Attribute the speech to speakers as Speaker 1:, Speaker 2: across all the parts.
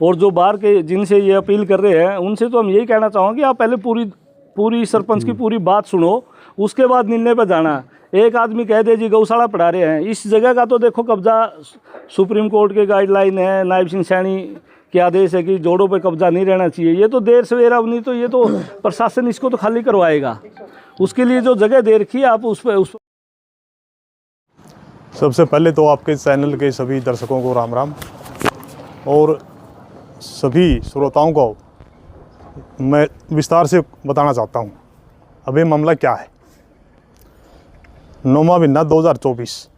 Speaker 1: और जो बाहर के जिनसे ये अपील कर रहे हैं उनसे तो हम यही कहना चाहेंगे कि आप पहले पूरी सरपंच की पूरी बात सुनो, उसके बाद निर्णय पर जाना। एक आदमी कह दे जी गौशाला पढ़ा रहे हैं, इस जगह का तो देखो कब्जा सुप्रीम कोर्ट के गाइडलाइन है, नायब सिंह सैनी के आदेश है कि जोड़ों पे कब्जा नहीं रहना चाहिए। ये तो देर सवेरा नहीं तो ये तो प्रशासन इसको तो खाली करवाएगा। उसके लिए जो जगह दे रखी है आप उस पर
Speaker 2: सबसे पहले तो आपके चैनल के सभी दर्शकों को राम राम, और सभी श्रोताओं को मैं विस्तार से बताना चाहता हूँ अब ये मामला क्या है। 9वां महीना 2024,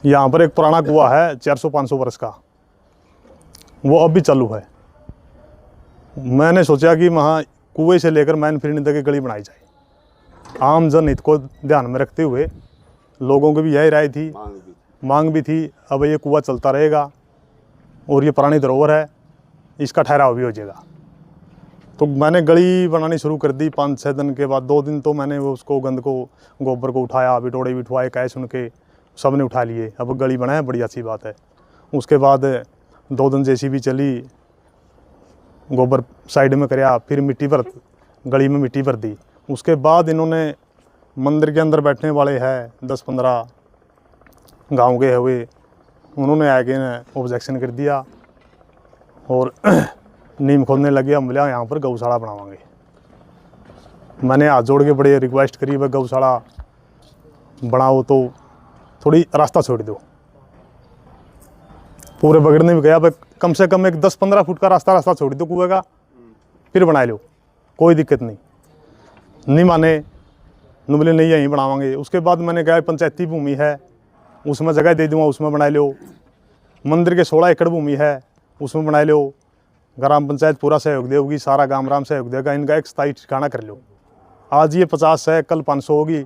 Speaker 2: यहाँ पर एक पुराना कुआं है 400-500 वर्ष का, वो अब भी चालू है। मैंने सोचा कि वहाँ कुएं से लेकर मैन फिरनी तक की गली बनाई जाए। आम जन हित को ध्यान में रखते हुए लोगों की भी यही राय थी, मांग भी थी। अब ये कुआं चलता रहेगा और ये पुरानी धरोहर है, इसका ठहराव भी हो जाएगा। तो मैंने गली बनानी शुरू कर दी। 5-6 दिन के बाद 2 दिन तो मैंने उसको गंद को गोबर को उठाया, बिटोड़े बिठवाए, कहे सुन के सब ने उठा लिए। अब गली बनाए, बड़ी अच्छी बात है। उसके बाद 2 दिन जेसीबी चली, गोबर साइड में कराया, फिर मिट्टी भर, गली में मिट्टी भर दी। उसके बाद इन्होंने मंदिर के अंदर बैठने वाले हैं 10-15 गांव के हुए, उन्होंने आके ऑब्जेक्शन कर दिया और नीम खोदने लगे। हम बोले यहाँ पर गौशाला बनावांगे। मैंने हाथ जोड़ के बड़े रिक्वेस्ट करी, भाई गौशाला बनाओ तो थोड़ी रास्ता छोड़ दो। पूरे बगड़ने में गया, भाई कम से कम एक 10-15 फुट का रास्ता छोड़ दो कुएं का, फिर बना लो, कोई दिक्कत नहीं माने। बोले नहीं यहीं बनावांगे। उसके बाद मैंने कहा पंचायती भूमि है, उसमें जगह दे दूँगा, उसमें बना लो। मंदिर के 16 एकड़ भूमि है, उसमें बना लो। ग्राम पंचायत पूरा सहयोग देगी, सारा गांव राम सहयोग देगा। इनका एक स्थायी ठिकाना कर लो। आज ये 50 है, कल 500 होगी।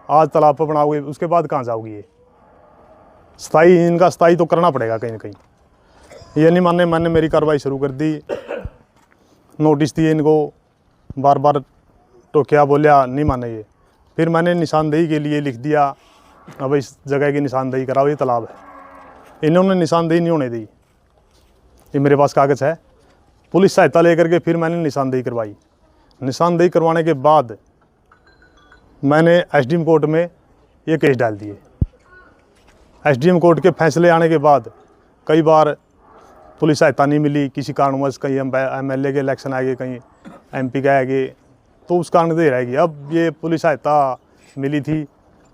Speaker 2: आज तालाब पर बनाओगे, उसके बाद कहाँ जाओगी? ये इनका स्थायी तो करना पड़ेगा कहीं ना कहीं। ये नहीं माने, मैंने मेरी कार्रवाई शुरू कर दी। नोटिस दिए इनको, बार बार टोकिया, बोलिया, नहीं माने ये। फिर मैंने निशानदेही के लिए लिख दिया, अब इस जगह की निशानदेही कराओ, ये तालाब है। इन्होंने निशानदेही नहीं होने दी। ये मेरे पास कागज़ है। पुलिस सहायता लेकर के फिर मैंने निशानदेही करवाई। निशानदेही करवाने के बाद मैंने एसडीएम कोर्ट में ये केस डाल दिए। एसडीएम कोर्ट के फैसले आने के बाद कई बार पुलिस सहायता नहीं मिली, किसी कारणवश कहीं एमएलए के इलेक्शन आ गए, कहीं एमपी के आ गए, तो उस कारण से रहेगी। अब ये पुलिस सहायता मिली थी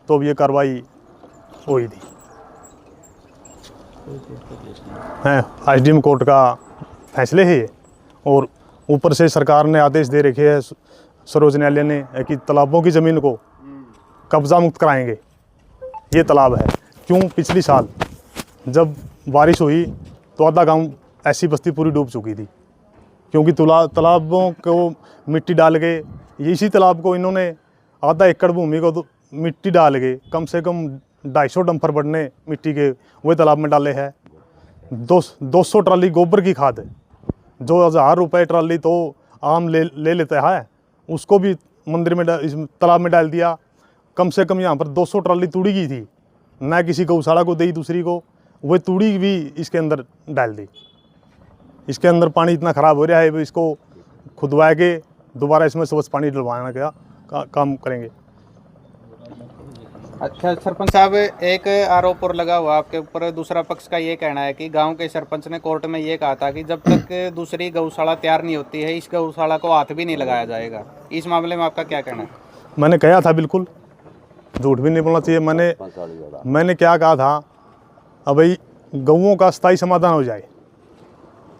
Speaker 2: तो अब ये कार्रवाई हुई थी। एसडीएम कोर्ट का फैसले है ये, और ऊपर से सरकार ने आदेश दे रखे है, सर्वोच्च न्यायालय ने, कि तालाबों की ज़मीन को कब्जा मुक्त कराएंगे। ये तालाब है। क्यों? पिछली साल जब बारिश हुई तो आधा गांव ऐसी बस्ती पूरी डूब चुकी थी, क्योंकि तालाबों को मिट्टी डाल के, इसी तालाब को इन्होंने आधा एकड़ भूमि को तो मिट्टी डाल के कम से कम 250 डंपर बढ़ने मिट्टी के वही तालाब में डाले हैं। 200 ट्राली गोबर की खाद, जो 1000 रुपये ट्राली तो आम ले लेता है, उसको भी मंदिर में इस तालाब में डाल दिया। कम से कम यहाँ पर 200 ट्राली तूड़ी की थी, ना किसी गौशाला को दी दूसरी को, वह तूड़ी भी इसके अंदर डाल दी। इसके अंदर पानी इतना ख़राब हो रहा है, इसको खुदवा के दोबारा इसमें स्वच्छ पानी डलवाने का काम करेंगे।
Speaker 3: अच्छा सरपंच साहब, एक आरोप और लगा हुआ आपके ऊपर। दूसरा पक्ष का ये कहना है कि गांव के सरपंच ने कोर्ट में ये कहा था कि जब तक दूसरी गौशाला तैयार नहीं होती है, इस गौशाला को हाथ भी नहीं लगाया जाएगा। इस मामले में आपका क्या कहना है?
Speaker 2: मैंने कहा था, बिल्कुल झूठ भी नहीं बोलना चाहिए। मैंने क्या कहा था, अब भाई गौओं का स्थायी समाधान हो जाए।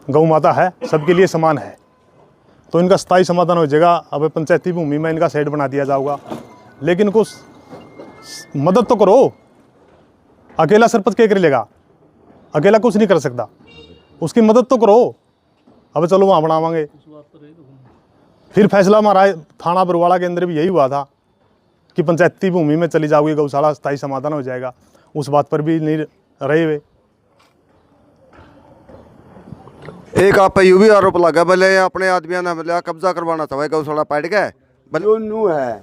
Speaker 2: गौ माता है, सबके लिए समान है, तो इनका स्थायी समाधान हो जाएगा। अब पंचायती भूमि में इनका शेड बना दिया जाएगा, लेकिन कुछ मदद तो करो। अकेला सरपंच क्या कर लेगा? अकेला कुछ नहीं कर सकता, उसकी मदद तो करो। अब चलो वहाँ बनावांगे। फिर फैसला हमारा थाना बरवाड़ा के अंदर भी यही हुआ था कि पंचायती भूमि में चली जाओगी गौशाला, स्थायी समाधान हो जाएगा। उस बात पर भी नहीं रहे हुए।
Speaker 4: एक आप पे यूं भी आरोप लगा, भले अपने आदमियों ने बोला कब्जा करवाना था, गौशाला पाट गए
Speaker 5: नू है,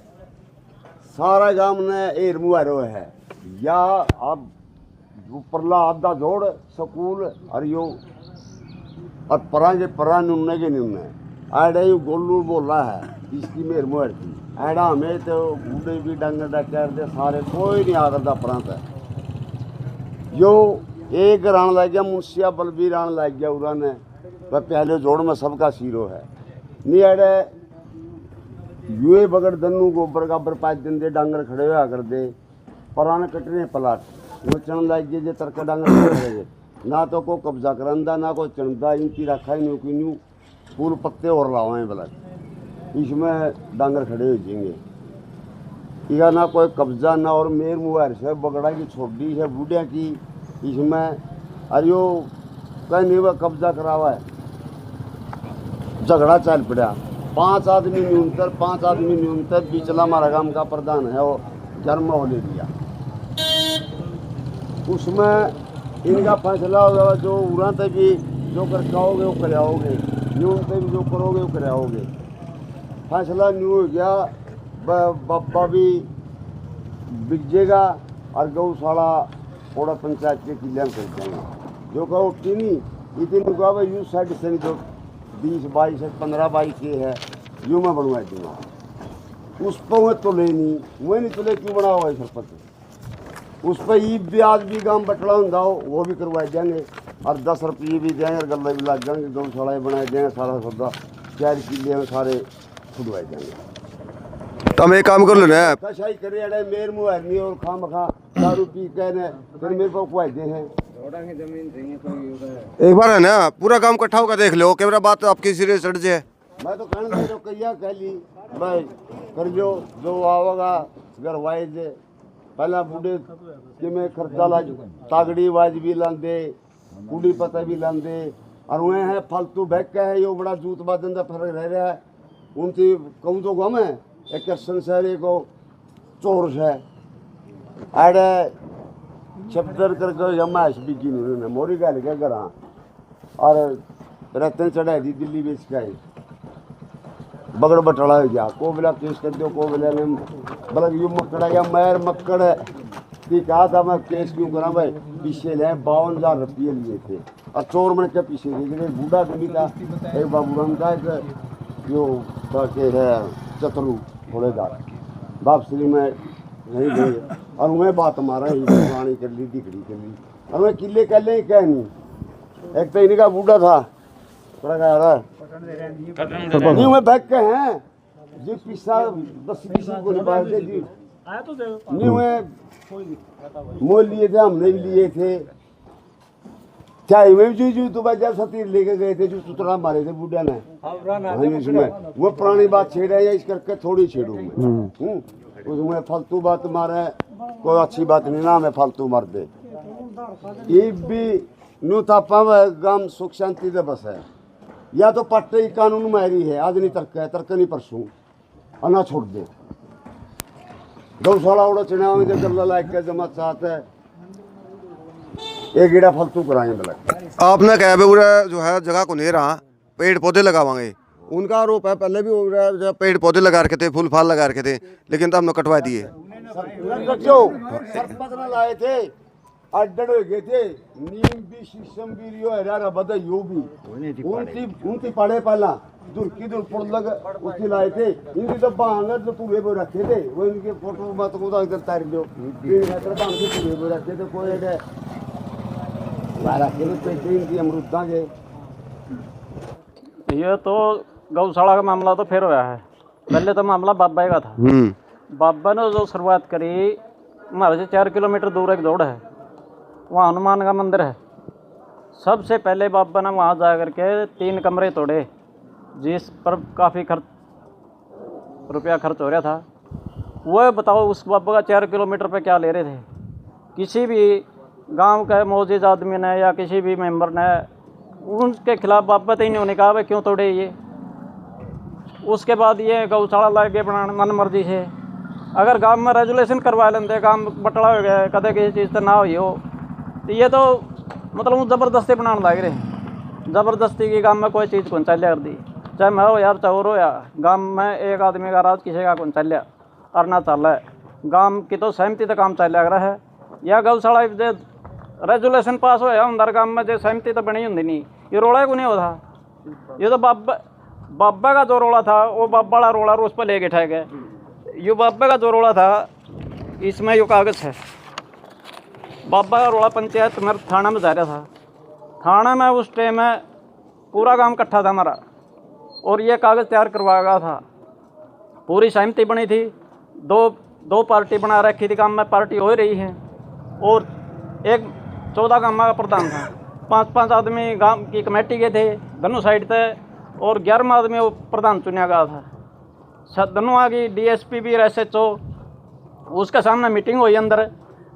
Speaker 5: सारा गांव ने एर मुहारो है, या अब परला आधा जोड़ स्कूल और यो और परांगे परा नुन्ने के नुन्ने आड़े यू गोलू बोला है इसकी मेर मुहर की ऐडा हमें तो बूढ़े भी डंगर डकर दे सारे कोई नहीं आदरदा प्रांत है यो एक रान लग गया मुंशिया बलबीर रान लग गया उरा ने वह पहले जोड़ में सबका सीरो है नहीं ऐडे यूए बगड़ दन्नू गोबर का बर 5 दिन दे डांगर खड़े हुआ कर दे पराने कटने पलाट वो चढ़ लग गए जे तरका डांगर खड़े रहे ना तो को कब्जा करंदा ना को चढ़दा इनकी रखा ही नहीं न्यू फूल पत्ते और लावाएं बला इसमें डांगर खड़े हो जाएंगे इका ना कोई कब्जा ना और मेर मुहर से बगड़ा की छोटी है बूढ़िया की इसमें अरे कहीं नहीं वह कब्जा करावा है झगड़ा चल पड़ा 5 आदमी न्यूनतर बीचला हमारा गांव का प्रधान है वो जन्म हो ले लिया उसमें इनका फैसला होगा जो उड़ा तक भी जो कर खाओगे वो कराओगे न्यून पे भी जो करोगे वो कराओगे फैसला न्यू हो गया बाबा भी बिगजेगा और गौशाला थोड़ा पंचायत के किले कर जाएंगे जो कहो उठी नहीं इतनी कहा भाई यूँ साइड से जो 20-22 15-22 ये है यूँ मैं बनवा दूँगा उस पर वह तो ले नहीं तो क्यों बना हुआ है सरपंच उस पर ई ब्याज भी गांव बटला होंगे वो भी करवाए देंगे और 10 रुपये भी देंगे और गल्ला भी लग जाएंगे गौशाला बनाए देंगे सारा सौदा 4 किले में सारे छुड़वाए देंगे
Speaker 4: तो हम एक काम कर लो ना
Speaker 5: कशाई करे अड़े मेर मुँह नहीं और खा मखा दारू पी कहने फिर मेरे को खुआए दे हैं
Speaker 4: एक बार है ना पूरा काम इकट्ठा होकर देख लो कैमरा बात आपकी सिरे चढ़ जाए
Speaker 5: मैं तो कहने लगा कहिया कह ली भाई कर जो आओगा घर वाइज पहला बूढ़े कि मैं खर्चा ला तागड़ी वाज भी लांदे कूड़ी पता भी लांदे और वे है फालतू बैग का है यो बड़ा जूत बादन का फर्क रह रहा है उनकी कहूँ तो गम है एक संसारी को चोर है आड़े छप्तर करके जमाइश भी की उन्होंने मोरी गाल के घर और रतन चढ़ाई दी दिल्ली बेच का बगड़ बटड़ा हो गया को बोला केस कर दो को बोला ने बोला यू मकड़ा या मैर मक्कड़ की कहा था मैं केस क्यों करा भाई पीछे ले 52,000 रुपये लिए थे और चोर मन के पीछे थे बूढ़ा भी था एक बाबू राम का एक जो के है चतरू थोड़ेदार बाप श्री में नहीं गए और मैं बात मारा ही पुरानी कर ली दिखड़ी कर ली और मैं किले कर ले कह नहीं एक तो इनका बूढ़ा था थोड़ा कह रहा नहीं मैं बैग के हैं जी पिस्सा 10 किसी को निकाल दे जी नहीं मैं मोल लिए थे हमने भी लिए थे चाहे में जो तो बाजा सतीर लेके गए थे जो सुतरा मारे थे बूढ़ा ने उसमें वो पुरानी बात छेड़ है या इस करके थोड़ी छेड़ू मैं उसमें फालतू बात मारे कोई अच्छी बात नहीं ना मैं फालतू मार दे ये भी नू तापा गांव सुख शांति दे बस है या तो पट्टे कानून मारी है आज नहीं तर्क नहीं परसों अना छोड़ दे गौशाला उड़ा चढ़ा दे गल्ला लायक के जमा चाहते है एक गिड़ा फालतू कराएंगे बलक
Speaker 4: आपने कहा पूरा जो है जगह को नहीं रहा पेड़ पौधे लगावांगे उनका आरोप है पहले भी हो रहा है जब पेड़ पौधे लगा रखे थे फूल फाल लगा रखे थे लेकिन तो हमने कटवा दिए
Speaker 5: सरपंच ने लाए थे अड्डड़ हो गए थे नीम भी शीशम भी रियो है बदा यो भी उनकी पड़े पहला दुर्की दुर पुड़ लग उसकी लाए थे इनकी तो बांगर जो पूरे वो रखे थे वो इनके फोटो मत को इधर तार दो पूरे वो रखे थे कोई रखे थे पैसे इनकी अमरुदा के
Speaker 6: ये तो गौशाला का मामला तो फिर हुआ है पहले तो मामला बाबा का था बाबा ने जो शुरुआत करी हमारे से 4 किलोमीटर दूर एक दौड़ है वहाँ हनुमान का मंदिर है सबसे पहले बाबा ने वहाँ जा कर के 3 कमरे तोड़े जिस पर काफ़ी रुपया खर्च हो रहा था वो बताओ उस बाबा का 4 किलोमीटर पे क्या ले रहे थे किसी भी गांव के मौजूद आदमी ने या किसी भी मेंबर ने उनके खिलाफ बाबा तो इन्होंने कहा भाई क्यों तोड़े ये उसके बाद ये गौशाला लाके बनाने मन मर्जी से अगर गांव में रेजुलेशन करवा लेते काम बटड़ा हो गया कदे किसी चीज़ से ना हुई हो तो ये तो मतलब ज़बरदस्ती बनाने लग रहे ज़बरदस्ती की गांव में कोई चीज़ कौन चलिया कर दी चाहे मैं हो यार चाहे हो या गांव में एक आदमी का राज किसी का कौन चलिया और ना चल रहा है गांव की तो सहमति तो काम चलिया रहा है या गौशाला रेजुलेशन पास होया अंदर गांव में जो सहमति तो बनी होंगी नहीं ये रोड़ा को नहीं होता। ये तो बाबा का जो रोड़ा था वो बाबा वाला रोड़ा उस पर लेके ठह गए। ये बाबा का जो रोड़ा था इसमें यो कागज है। बाबा का रोड़ा पंचायत में थाना में जा रहा था। थाना में उस टाइम में पूरा काम इकट्ठा था हमारा और ये कागज़ तैयार करवाया गया था। पूरी सहमति बनी थी। दो पार्टी बना रखी थी, काम में पार्टी हो रही है और एक 14 गाँव का प्रधान था। 5-5 आदमी गांव की कमेटी के थे दोनों साइड से और 11वां आदमी वो प्रधान चुना गया था। दोनों की DSP भी SHO उसके सामने मीटिंग हुई। अंदर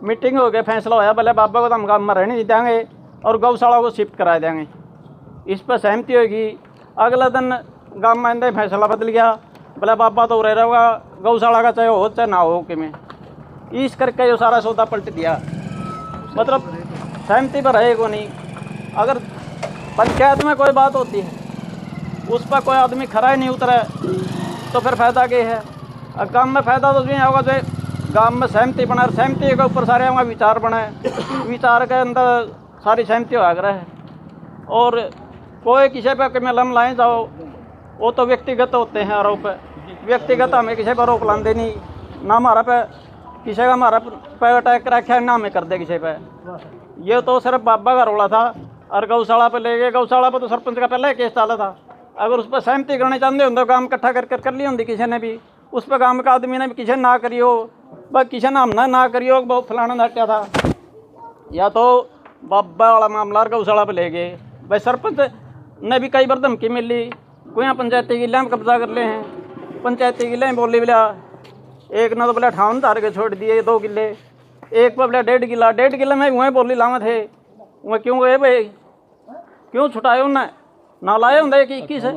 Speaker 6: मीटिंग हो गई, फैसला होया भले बाबा को तो हम गाँव में रहने नहीं देंगे और गौशाला को शिफ्ट करा देंगे। इस पर सहमति होगी। अगला दिन गाँव में अंदर फैसला बदल गया, भले बाबा तो रह रहेगा गौशाला का, चाहे हो चाहे ना हो कि में इस करके जो सारा सौदा पलट दिया। मतलब सहमति पर रहेगा नहीं। अगर पंचायत में कोई बात होती है उस पर कोई आदमी खरा ही नहीं उतरा तो फिर फायदा क्या है। और गाँव में फ़ायदा तो नहीं होगा जो गाँव में सहमति बना, सहमति के ऊपर सारे हमारे विचार बनाए, विचार के अंदर सारी सहमति हो है। और कोई किसी पे कि लम लाए जाओ वो तो व्यक्तिगत होते हैं आरोप। व्यक्तिगत हमें किसी पर रोक लाते नहीं, ना हमारा पे किसी का हमारा पे अटैक रखा ना हमें कर दे किसी पे। ये तो सिर्फ बाबा का रोला था और गौशाला पे ले गए। गौशाला पे तो सरपंच का पहले केस डाला था। अगर उस पर सहमति करना चाहते होंगे काम इकट्ठा कर ली होंगी किसी ने भी, उस पर गाँव का आदमी ने भी किसी ना करी हो, बस किसी ने हमने ना करी हो बहुत फलाना हटा था। या तो बाबा वाला मामला गौशाला पे ले गए। भाई सरपंच ने भी कई बार धमकी मिली, कोई यहाँ पंचायती किले में कब्जा कर ले हैं। पंचायती किले में बोली बोला एक ना तो बोला 58 तार के छोड़ दिए 2 किले, एक पर बोला 1.5 किला, 1.5 किले में वहीं बोली लावा थे। वह क्यों गए भाई, क्यों छुटाए उन्हें ना लाए होंगे कि 21 है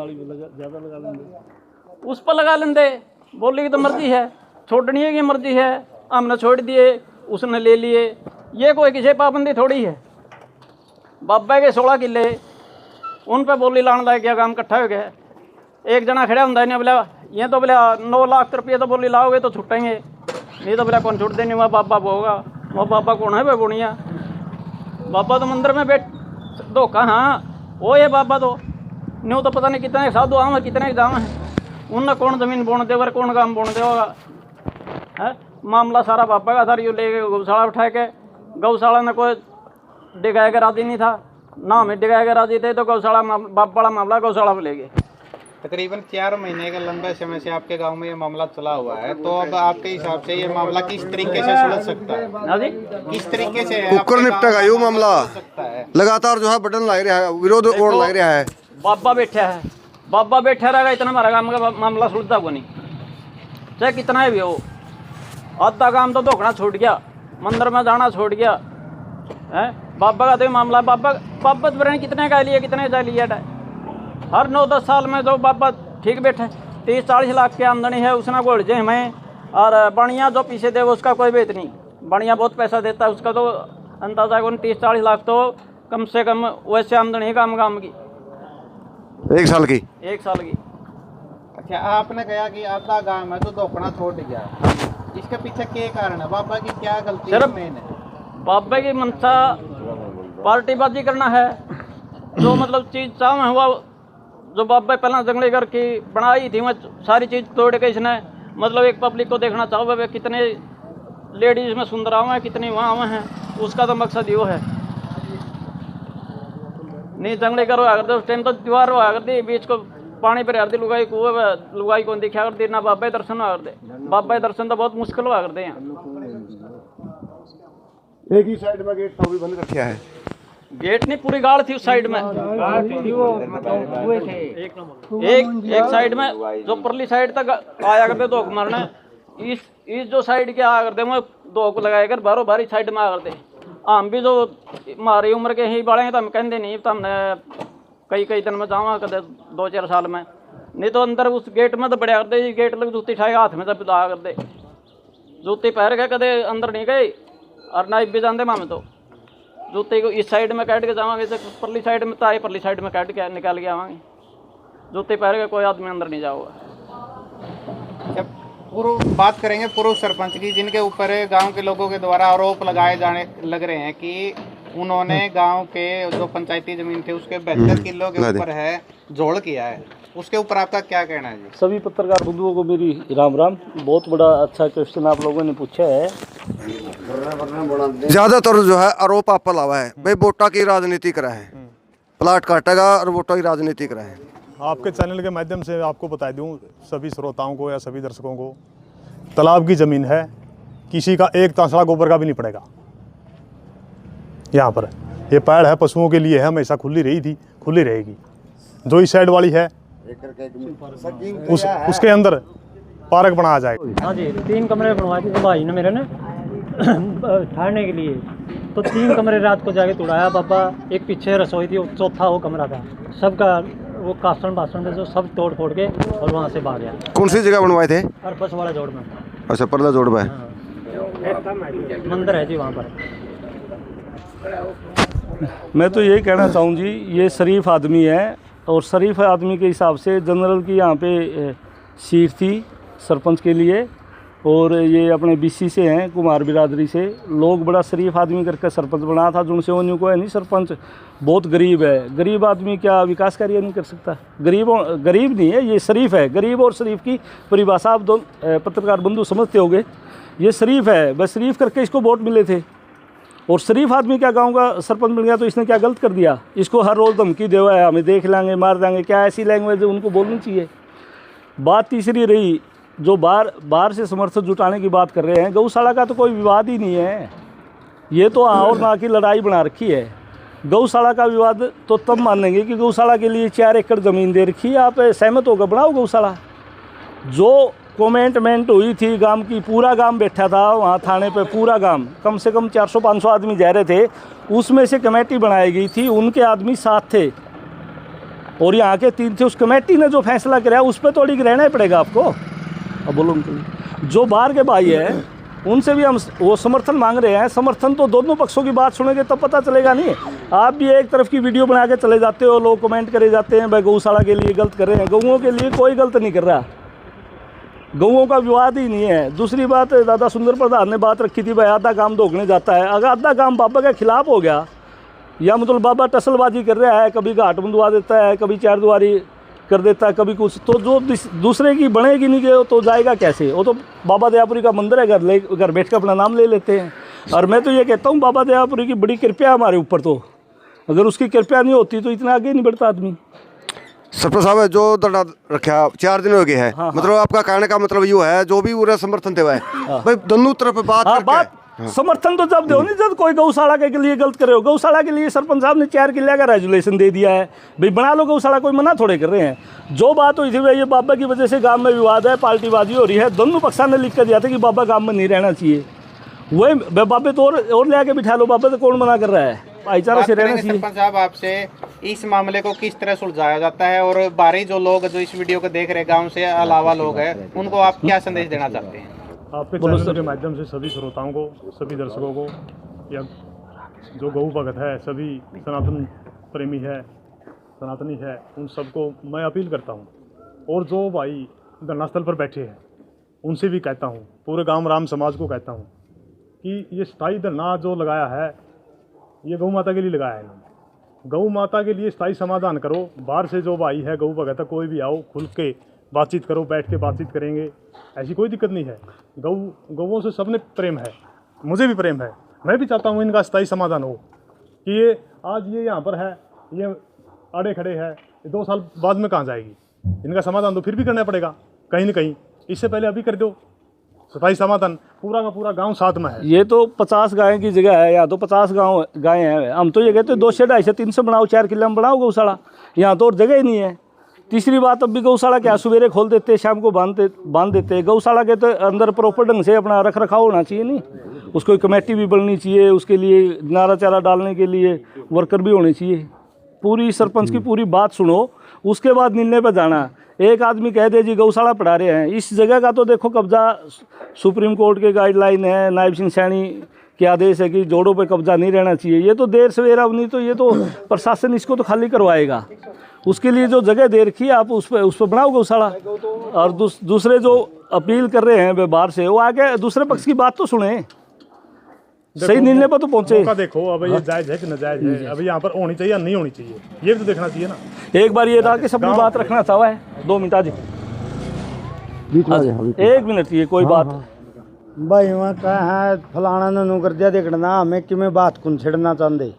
Speaker 6: उस पर लगा लेंदे। बोली की तो मर्जी है, छोड़नी है की मर्जी है, हमने छोड़ दिए उसने ले लिए। ये कोई किसी पाबंदी थोड़ी है। बाबा के 16 किले उन पर बोली लाने लायक क्या काम इकट्ठा हो गया। एक जना खड़ा होता है बोला ये तो बोला 9 लाख रुपये तो बोली लाओगे तो छुटेंगे, नहीं तो बोला कौन छूट देनी। वहाँ बाबा होगा, वह बाबा कौन है भाई बुढ़िया। बाबा तो मंदिर में बैठ दो कहाँ वो ये बाबा तो न्यू तो पता नहीं कितने साधु आम है कितने जाम है। उनने कौन ज़मीन बोन दे और कौन काम बोन दे होगा है। मामला सारा बाबा का था। यू ले गए गौशाला उठा के, गौशाला ने कोई डिगाए के राजी नहीं था, ना हमें डिगाए के राजी थे तो गौशाला बाबा वाला मामला गौशाला पे ले गए।
Speaker 3: तकरीबन 4 महीने के लंबे समय से आपके गांव में ये मामला चला हुआ है, तो अब आपके हिसाब से ये मामला किस तरीके से सुलझ सकता है? किस तरीके से
Speaker 4: कुकर निपटेगा यो मामला? लगातार जो है बटन लग रहा है, विरोध और लग रहा है।
Speaker 6: बाबा बैठा है, बाबा बैठा रहेगा इतना हमारा काम का मामला सुलझता को नहीं, चाहे कितना भी हो। आधा काम तो धोखना छोड़ गया, मंदिर में जाना छोड़ गया है। बाबा का तो मामला बाबा तो कितने का लिए कितने का लिया है। हर 9-10 साल में जो बाबा ठीक बैठे 30-40 लाख की आमदनी है उसने गोल जे हमें। और बढ़िया जो पीछे दे वो उसका कोई बेत नहीं, बढ़िया बहुत पैसा देता है उसका तो अंदाजा कौन 30-40 लाख तो कम से कम वैसे आमदनी है काम की
Speaker 4: 1 साल की।
Speaker 6: 1 साल की।
Speaker 3: अच्छा, आपने कहा कि आधा गांव है तो धोखना छोड़ गया, इसके पीछे क्या कारण है? बाबा की क्या गलती है? मेन है
Speaker 6: बाबा की मनसा पार्टीबाजी करना है। जो मतलब चीज़ चाह हुआ जो बाबा पहला जंगली घर की बनाई थी वह सारी चीज़ तोड़ के इसने मतलब एक पब्लिक को देखना चाहो वे कितने लेडीज में सुंदर आवे हैं, कितनी वहाँ आवे हैं, उसका तो मकसद यो है। नहीं जंगली घर हुआ करते उस टाइम तो दीवार हुआ करती, बीच को पानी पर हरदी लुगाई कुएं लुगाई को दिखा करती, ना बाबा दर्शन हुआ करते। बाबा दर्शन तो बहुत मुश्किल हुआ करते हैं।
Speaker 5: एक ही साइड में गेट तो भी बंद रखा है।
Speaker 6: गेट नहीं पूरी गाड़ थी उस साइड में। एक साइड में जो परली साइड तक आया करते धोख मारने, इस जो साइड के आया करते वो धोख लगाया कर बारो बारी साइड में आ करते। हम भी जो हमारी उम्र के ही बड़े हैं तो हम कहते नहीं, तो हमने कई दिन में जावा करते 2-4 साल में, नहीं तो अंदर उस गेट में तो बढ़िया करते। गेट लग जूती उठाए हाथ में जब आ करते, जूती पहन के कदे अंदर नहीं गए और ना भी जानते मामे तो जूते को इस साइड में काट के जावांगे, परली साइड में ताए परली साइड में काट के निकाल के आवांगे। जूते पहन के कोई आदमी अंदर नहीं जाओगा।
Speaker 3: जब पूर्व बात करेंगे पूर्व सरपंच की, जिनके ऊपर गांव के लोगों के द्वारा आरोप लगाए जाने लग रहे हैं कि उन्होंने गांव के जो पंचायती जमीन थे उसके 72 किलो के ऊपर है जोड़ किया है, उसके ऊपर आपका क्या कहना है जी?
Speaker 1: सभी पत्रकार बंधुओं को मेरी राम राम। बहुत बड़ा अच्छा क्वेश्चन आप लोगों ने पूछा है।
Speaker 4: ज्यादातर जो है आरोप आप पर लगा है भाई वोटा की राजनीति करा है, प्लाट काटेगा और वोटा की राजनीति करा है।
Speaker 2: आपके चैनल के माध्यम से आपको बता दूं सभी श्रोताओं को या सभी दर्शकों को, तालाब की ज़मीन है, किसी का एक तांसड़ा गोबर का भी नहीं पड़ेगा। यहाँ पर ये पैड़ है, पशुओं के लिए है, हमेशा खुली रही थी, खुली रहेगी। जो इस साइड वाली है उसके अंदर पार्क बनाया जाएगा।
Speaker 6: हाँ जी, 3 कमरे बनवाए थे भाई ने मेरे ने ठहरने के लिए, तो 3 कमरे रात को जाके तोड़ाया बाबा। एक पीछे रसोई थी, चौथा वो कमरा था, सबका वो कासन बासन थे जो सब तोड़ फोड़ के और वहाँ से भाग गया।
Speaker 4: कौन सी जगह बनवाए थे?
Speaker 6: और बस वाला जोड़ में।
Speaker 4: अच्छा, परला जोड़ में
Speaker 6: मंदिर है जी वहाँ पर।
Speaker 1: मैं तो यही कहना चाहूँ जी, ये शरीफ आदमी है और शरीफ आदमी के हिसाब से जनरल की यहाँ पे सीट थी सरपंच के लिए, और ये अपने बीसी से हैं, कुमार बिरादरी से। लोग बड़ा शरीफ आदमी करके सरपंच बना था, जुन से वो को है नहीं सरपंच। बहुत गरीब है, गरीब आदमी क्या विकास कार्य नहीं कर सकता? गरीब नहीं है, ये शरीफ है। गरीब और शरीफ की परिभाषा आप दोनों पत्रकार बंधु समझते होंगे। ये शरीफ है, बस शरीफ करके इसको वोट मिले थे, और शरीफ आदमी क्या गांव का सरपंच मिल गया तो इसने क्या गलत कर दिया? इसको हर रोज़ धमकी देवा है, हमें देख लेंगे, मार देंगे, क्या ऐसी लैंग्वेज उनको बोलनी चाहिए? बात तीसरी रही, जो बाहर से समर्थन जुटाने की बात कर रहे हैं, गौशाला का तो कोई विवाद ही नहीं है। ये तो हाँ और ना की लड़ाई बना रखी है। गौशाला का विवाद तो तब मानेंगे कि गौशाला के लिए 4 एकड़ ज़मीन दे रखी है, आप सहमत होकर बनाओ गौशाला। जो कमेंटमेंट हुई थी गांव की, पूरा गांव बैठा था वहाँ थाने पे, पूरा गांव, कम से कम 400-500 आदमी जा रहे थे, उसमें से कमेटी बनाई गई थी, उनके आदमी 7 थे और यहाँ के 3 थे। उस कमेटी ने जो फैसला कराया उस पर तो अड़िग रहना ही पड़ेगा आपको। अब बोलो उनके लिए, जो बाहर के भाई हैं उनसे भी हम वो समर्थन मांग रहे हैं। समर्थन तो दोनों पक्षों की बात सुनेंगे तब पता चलेगा। नहीं आप भी एक तरफ की वीडियो बना के चले जाते हो, लोग कमेंट करे जाते हैं भाई गौशाला के लिए गलत कर रहे हैं। गौओं के लिए कोई गलत नहीं कर रहा, गौओं का विवाद ही नहीं है। दूसरी बात, दादा सुंदर प्रधान ने बात रखी थी भाई आधा काम धोखने जाता है। अगर आधा काम बाबा के खिलाफ हो गया, या मतलब बाबा टसलबाजी कर रहा है, कभी घाट बंधवा देता है, कभी 4 दुआरी कर देता है, कभी कुछ, तो जो दूसरे की बनेगी नहीं गए तो जाएगा कैसे? वो तो बाबा दयापुरी का मंदिर है, घर बैठ कर अपना नाम ले लेते हैं। और मैं तो ये कहता हूँ बाबा दयापुरी की बड़ी कृपया हमारे ऊपर, तो अगर उसकी कृपया नहीं होती तो इतना आगे नहीं बढ़ता आदमी।
Speaker 4: सरपंच साहब जो धरना रखा 4 दिन हो गए हैं, मतलब आपका कहने का मतलब ये है जो भी पूरा समर्थन थे भाई दोनों तरफ बात
Speaker 1: बात समर्थन तो जब दो नहीं जब कोई गौशाला के लिए गलत करे हो। गौशाला के लिए सरपंच साहब ने 4 किले का रेजुलेशन दे दिया है, भाई बना लो गौशाला, कोई मना थोड़े कर रहे हैं। जो बात हुई थी भाई ये बाबा की वजह से गांव में विवाद है, पार्टीबाजी हो रही है, दोनों पक्षा ने लिख कर दिया था कि बाबा गांव में नहीं रहना चाहिए। वही बाबे तो और ले आके बिठा लो, बाबा तो कौन मना कर रहा है? भाईचारा से रहना चाहिए।
Speaker 3: सरपंच साहब आपसे इस मामले को किस तरह सुलझाया जाता है, और बाहरी जो लोग जो इस वीडियो को देख रहे गाँव से अलावा लोग हैं उनको आप क्या संदेश देना चाहते हैं?
Speaker 2: आपके चैनल के माध्यम से सभी श्रोताओं को, सभी दर्शकों को, या जो गौ भगत है, सभी सनातन प्रेमी है, सनातनी है, उन सबको मैं अपील करता हूँ। और जो भाई धरना स्थल पर बैठे हैं उनसे भी कहता हूँ, पूरे गांव राम समाज को कहता हूँ कि ये स्थायी धरना जो लगाया है ये गौ माता के लिए लगाया है इन्होंने। गौ माता के लिए स्थायी समाधान करो। बाहर से जो भाई है गौ भगत है, कोई भी आओ, खुल के बातचीत करो, बैठ के बातचीत करेंगे, ऐसी कोई दिक्कत नहीं है। गौओं से सबने प्रेम है, मुझे भी प्रेम है। मैं भी चाहता हूँ इनका स्थायी समाधान हो कि ये आज ये यहाँ पर है, ये अड़े खड़े है, 2 साल बाद में कहाँ जाएगी? इनका समाधान तो फिर भी करना पड़ेगा कहीं ना कहीं। इससे पहले अभी कर दो स्थायी समाधान, पूरा का पूरा गांव साथ में है।
Speaker 1: ये तो 50 गाय की जगह है, यहाँ तो 50 गायें हैं। हम तो ये कहते हैं 200, 250, 300 बनाओ, 4 किले में बनाओ गौशाला, यहाँ तो और जगह ही नहीं है। तीसरी बात, अब भी गौशाला क्या सवेरे खोल देते, शाम को बांध देते। गौशाला के तो अंदर प्रॉपर ढंग से अपना रख रखाव होना चाहिए, नहीं उसको कमेटी भी बननी चाहिए, उसके लिए नारा चारा डालने के लिए वर्कर भी होने चाहिए। पूरी सरपंच की पूरी बात सुनो, उसके बाद निर्णय पर जाना। एक आदमी कह दे जी गौशाला पढ़ा रहे हैं, इस जगह का तो देखो कब्जा सुप्रीम कोर्ट के गाइडलाइन है, नायब सिंह सैनी के आदेश है कि जोड़ों पे कब्जा नहीं रहना चाहिए। ये तो देर सवेरा नहीं तो ये तो प्रशासन इसको तो खाली करवाएगा। उसके लिए जो जगह दे रखी है आप उस पर बनाओ गौशाला। और दूसरे जो अपील कर रहे हैं बाहर से, वो आके दूसरे पक्ष की बात तो सुने। सही निर्णय पर तो पहुंचे।
Speaker 2: मौका देखो अब ये जायज है कि नाजायज है, अभी यहाँ पर होनी चाहिए या नहीं होनी चाहिए, ये भी तो देखना चाहिए ना।
Speaker 1: एक बार ये था कि सबकी बात रखना चाहवा है। 2 मिनट आज 1 मिनट, ये कोई बात
Speaker 7: भाई वहाँ कहा है फलाना ने नु कर दिया देखना हमें कि मैं बात कुन छेड़ना चाहते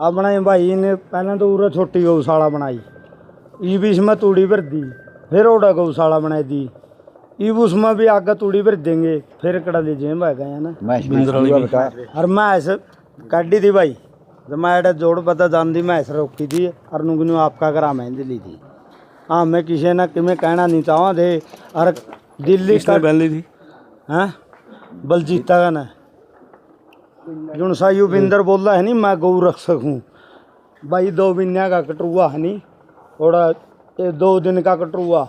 Speaker 7: अपना भाई ने पहले तो उरा छोटी गौशाला बनाई, ई भी इसमें तूड़ी भर दी, फिर ओडा गौशाला बनाई दी, ई उसमें भी आगे तूड़ी भर देंगे, फिर कड़ा लीजिए भाई गए ना और मैं ऐसे काटी थी भाई, जब मैं एडा जोड़ पता जान दी मैं ऐसे रोकी थी और नुगनू आपका करा मेहंदी ली थी। हाँ मैं किसी ना कि मैं कहना नहीं चाहवा थे और दिल्ली का
Speaker 1: पहन ली थी
Speaker 7: हैं बलजीता का ना जुन सा युविंदर बोल रहा है नहीं मैं गौ रक्षक हूँ भाई, 2 महीने का कटरुआ है नहीं और 2 दिन का कटरुआ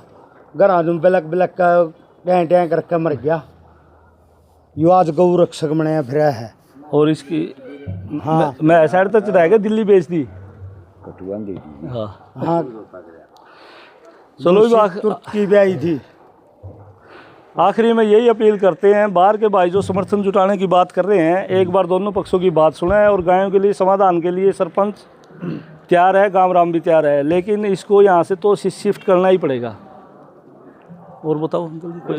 Speaker 7: घर तुम ब्लैक ब्लैक का टैं करके मर गया, यो आज गौ रक्षक बनाया फिर है।
Speaker 1: और इसकी
Speaker 7: हाँ
Speaker 1: मैं साइड तक चढ़ा के दिल्ली बेच दी। हाँ
Speaker 7: हाँ
Speaker 1: चलो
Speaker 7: तुर्की भी आई थी।
Speaker 1: आखिरी में यही अपील करते हैं, बाहर के भाई जो समर्थन जुटाने की बात कर रहे हैं, एक बार दोनों पक्षों की बात सुने और गायों के लिए समाधान के लिए सरपंच तैयार है, गामराम भी तैयार है, लेकिन इसको यहाँ से तो शिफ्ट करना ही पड़ेगा। और बताओ कोई